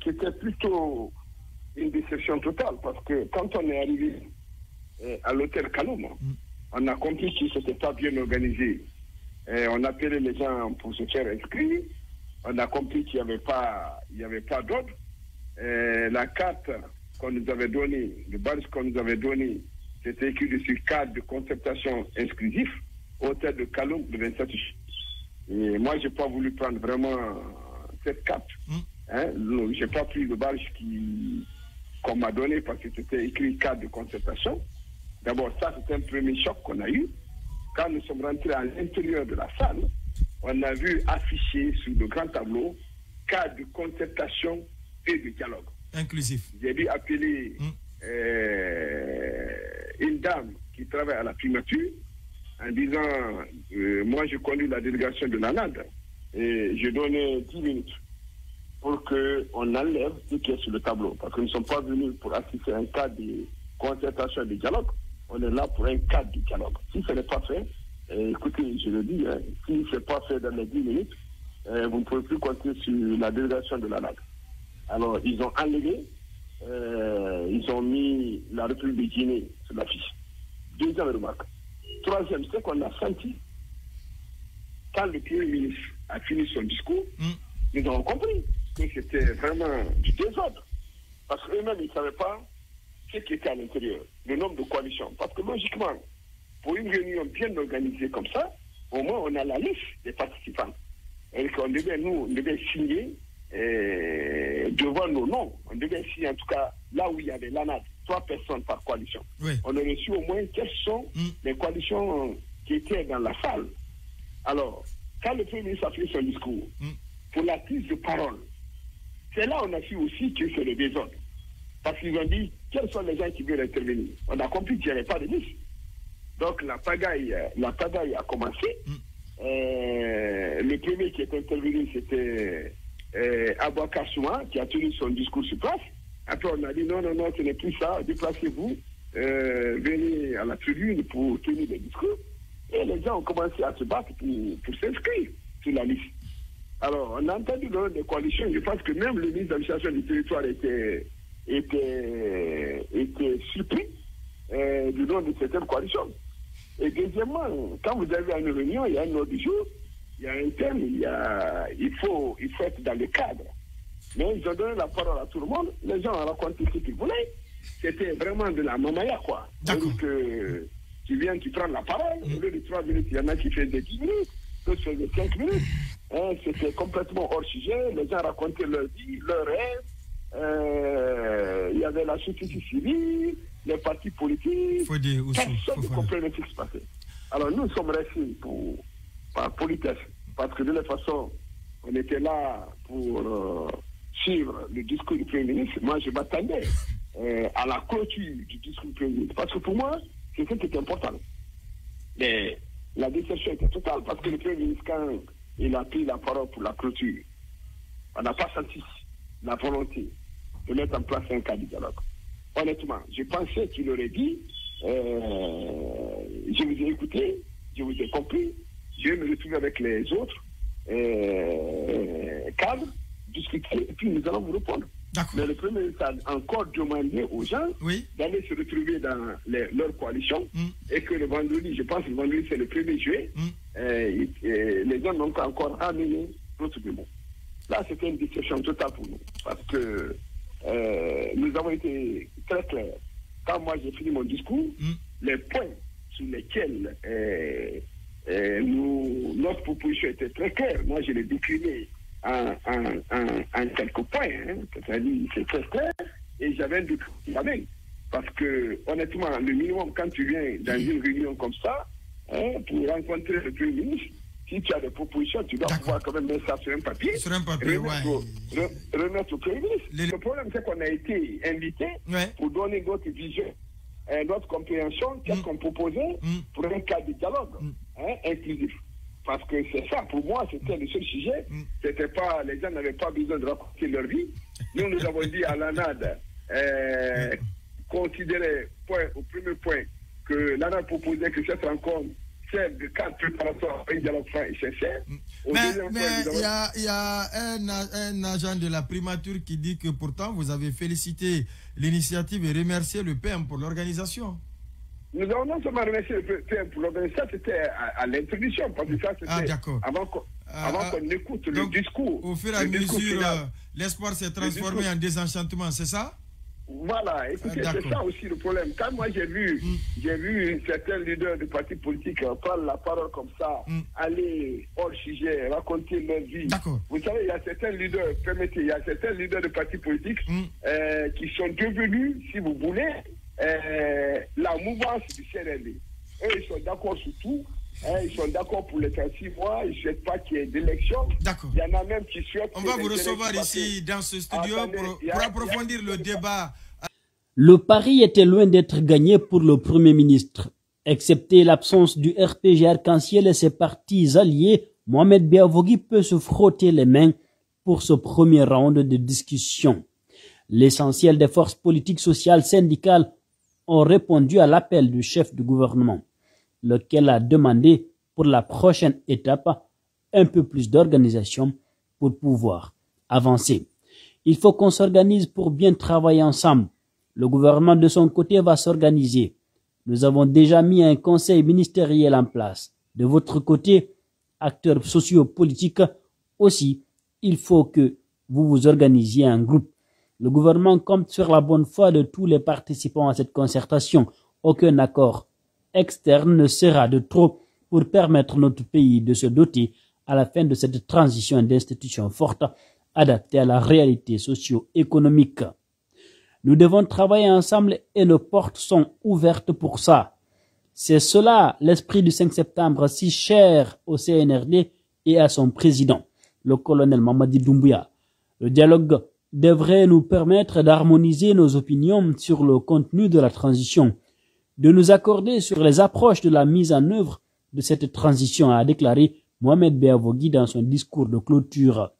c'était plutôt une déception totale, parce que quand on est arrivé à l'hôtel Kaloum, on a compris qu'il ne s'était pas bien organisé. On appelait les gens pour se faire inscrire. On a compris qu'il n'y avait pas d'ordre. La carte qu'on nous avait donnée, le badge qu'on nous avait donné, c'était écrit dessus cadre de concertation exclusif, hôtel de Kaloum le 27 juillet. Et moi, je n'ai pas voulu prendre vraiment cette carte. Je n'ai pas pris le badge qu'on m'a donné parce que c'était écrit cadre de concertation. D'abord, ça, c'était un premier choc qu'on a eu. Quand nous sommes rentrés à l'intérieur de la salle, on a vu affiché sur le grand tableau cadre de concertation et de dialogue. Inclusif. J'ai dû appeler une dame qui travaille à la primature en disant moi je conduis la délégation de la NAD et je donnais 10 minutes pour qu'on enlève ce qui est sur le tableau. Parce que nous ne sommes pas venus pour assister à un cadre de concertation et de dialogue. On est là pour un cadre de dialogue. Si ce n'est pas fait, écoutez, je le dis, si ce n'est pas fait dans les 10 minutes, vous ne pouvez plus compter sur la délégation de la NAD. Alors, ils ont enlevé, ils ont mis la République de Guinée sur la fiche. Deuxième remarque. Troisième, c'est qu'on a senti, quand le Premier ministre a fini son discours, nous avons compris que c'était vraiment du désordre. Parce qu'eux-mêmes, ils ne savaient pas ce qui était à l'intérieur, le nombre de coalitions. Parce que logiquement, pour une réunion bien organisée comme ça, au moins on a la liste des participants. Et qu'on devait, nous, on devait signer devant nos noms. On devait signer en tout cas là où il y avait l'ANAD, 3 personnes par coalition. Oui. On aurait su au moins quelles sont les coalitions qui étaient dans la salle. Alors, quand le Premier ministre a fait son discours, pour la prise de parole, c'est là on a su aussi que c'est le désordre. Parce qu'ils ont dit, quels sont les gens qui veulent intervenir? On a compris qu'il n'y avait pas de liste. Donc la pagaille a commencé. Le premier qui est intervenu, c'était Abouakar Souma, qui a tenu son discours sur place. Après, on a dit, non, ce n'est plus ça, déplacez-vous, venez à la tribune pour tenir le discours. Et les gens ont commencé à se battre pour s'inscrire sur la liste. Alors, on a entendu le nom des coalitions. Je pense que même le ministre de l'administration du territoire était surpris du nom de certaines coalitions. Et deuxièmement, quand vous avez une réunion, il y a un ordre du jour, il y a un thème, il faut être dans le cadre. Mais ils ont donné la parole à tout le monde, les gens ont raconté ce qu'ils voulaient. C'était vraiment de la mamaya, quoi. Donc, tu viens, tu prends la parole, au lieu de 3 minutes, il y en a qui faisaient 10 minutes, d'autres faisaient 5 minutes. C'était complètement hors sujet, les gens racontaient leur vie, leurs rêves. Il y avait la société civile, les partis politiques, personne ne comprenait ce qui se passait. Alors nous sommes restés par politesse, parce que de toute façon, on était là pour suivre le discours du Premier ministre. Moi, je m'attendais à la clôture du discours du Premier ministre, parce que pour moi, c'est ce qui est important. Mais la déception était totale, parce que le Premier ministre, quand il a pris la parole pour la clôture, on n'a pas senti la volonté de mettre en place un cadre de dialogue. Honnêtement, je pensais qu'il aurait dit je vous ai écouté, je vous ai compris, je vais me retrouver avec les autres cadres, discuter, et puis nous allons vous répondre. Mais le Premier ministre a encore demandé aux gens d'aller se retrouver dans leur coalition et que le vendredi, je pense que le vendredi c'est le 1er juillet, les gens n'ont pas encore amené d'autres démons. Là, c'était une déception totale pour nous, parce que nous avons été très clairs. Quand moi j'ai fini mon discours, les points sur lesquels notre proposition était très claire. Moi, je l'ai décliné en quelques points. C'est-à-dire, c'est très clair, et j'avais un doute. Parce que, honnêtement, le minimum, quand tu viens dans une réunion comme ça, pour rencontrer le Premier ministre, si tu as des propositions, tu dois pouvoir quand même mettre ça sur un papier. Sur un papier, remettre au Premier ministre. Le problème, c'est qu'on a été invité pour donner notre vision, notre compréhension, qu'est-ce qu'on proposait pour un cadre de dialogue inclusif. Parce que c'est ça, pour moi, c'était le seul sujet. C'était pas, les gens n'avaient pas besoin de raconter leur vie. Nous avons dit à l'ANAD, considérer, au premier point, que l'ANAD proposait que cette rencontre faire des cadres préparatoires à un dialogue franc et sincère. Mais il y a un agent de la primature qui dit que pourtant vous avez félicité l'initiative et remercié le PM pour l'organisation. Nous avons non seulement remercié le PM pour l'organisation, c'était à l'introduction, parce que ça c'était avant qu'on écoute le discours. Au fur et à mesure, l'espoir s'est transformé en désenchantement, c'est ça? Voilà, écoutez, c'est ça aussi le problème. Quand moi j'ai vu certains leaders de partis politiques prendre la parole comme ça, aller hors sujet, raconter leur vie. Vous savez, il y a certains leaders, permettez, il y a certains leaders de partis politiques qui sont devenus, si vous voulez, la mouvance du CNRD. Eux, ils sont d'accord sur tout. Ils sont d'accord pour les 36 mois. Ils ne souhaitent pas qu'il y ait d'élections. D'accord. Il y en a même qui souhaitent... On va vous recevoir ici dans ce studio pour approfondir le débat. Le pari était loin d'être gagné pour le Premier ministre. Excepté l'absence du RPG Arc-en-Ciel et ses partis alliés, Mohamed Biavogui peut se frotter les mains pour ce premier round de discussion. L'essentiel des forces politiques, sociales, syndicales ont répondu à l'appel du chef du gouvernement, lequel a demandé pour la prochaine étape un peu plus d'organisation pour pouvoir avancer. Il faut qu'on s'organise pour bien travailler ensemble. Le gouvernement de son côté va s'organiser. Nous avons déjà mis un conseil ministériel en place. De votre côté, acteurs sociopolitiques aussi, il faut que vous vous organisiez en groupe. Le gouvernement compte sur la bonne foi de tous les participants à cette concertation. Aucun accord externe ne sera de trop pour permettre à notre pays de se doter à la fin de cette transition d'institutions fortes adaptées à la réalité socio-économique. Nous devons travailler ensemble et nos portes sont ouvertes pour ça. C'est cela l'esprit du 5 septembre si cher au CNRD et à son président, le colonel Mamadi Doumbouya. Le dialogue devrait nous permettre d'harmoniser nos opinions sur le contenu de la transition, de nous accorder sur les approches de la mise en œuvre de cette transition, a déclaré Mohamed Biavogui dans son discours de clôture.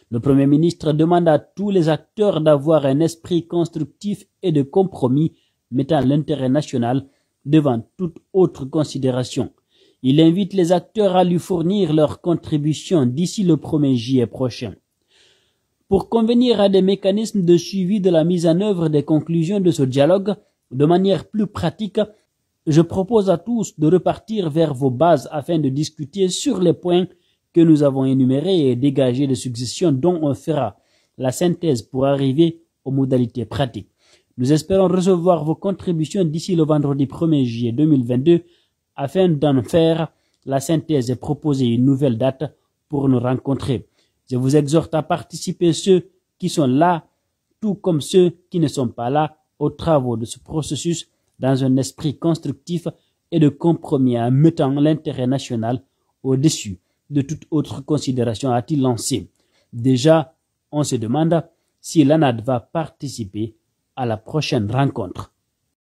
Le Premier ministre demande à tous les acteurs d'avoir un esprit constructif et de compromis mettant l'intérêt national devant toute autre considération. Il invite les acteurs à lui fournir leur contribution d'ici le 1er juillet prochain. Pour convenir à des mécanismes de suivi de la mise en œuvre des conclusions de ce dialogue, de manière plus pratique, je propose à tous de repartir vers vos bases afin de discuter sur les points que nous avons énumérés et dégager des suggestions dont on fera la synthèse pour arriver aux modalités pratiques. Nous espérons recevoir vos contributions d'ici le vendredi 1er juillet 2022 afin d'en faire la synthèse et proposer une nouvelle date pour nous rencontrer. Je vous exhorte à participer ceux qui sont là, tout comme ceux qui ne sont pas là, aux travaux de ce processus dans un esprit constructif et de compromis en mettant l'intérêt national au-dessus de toute autre considération, a-t-il lancé. Déjà, on se demande si l'ANAD va participer à la prochaine rencontre.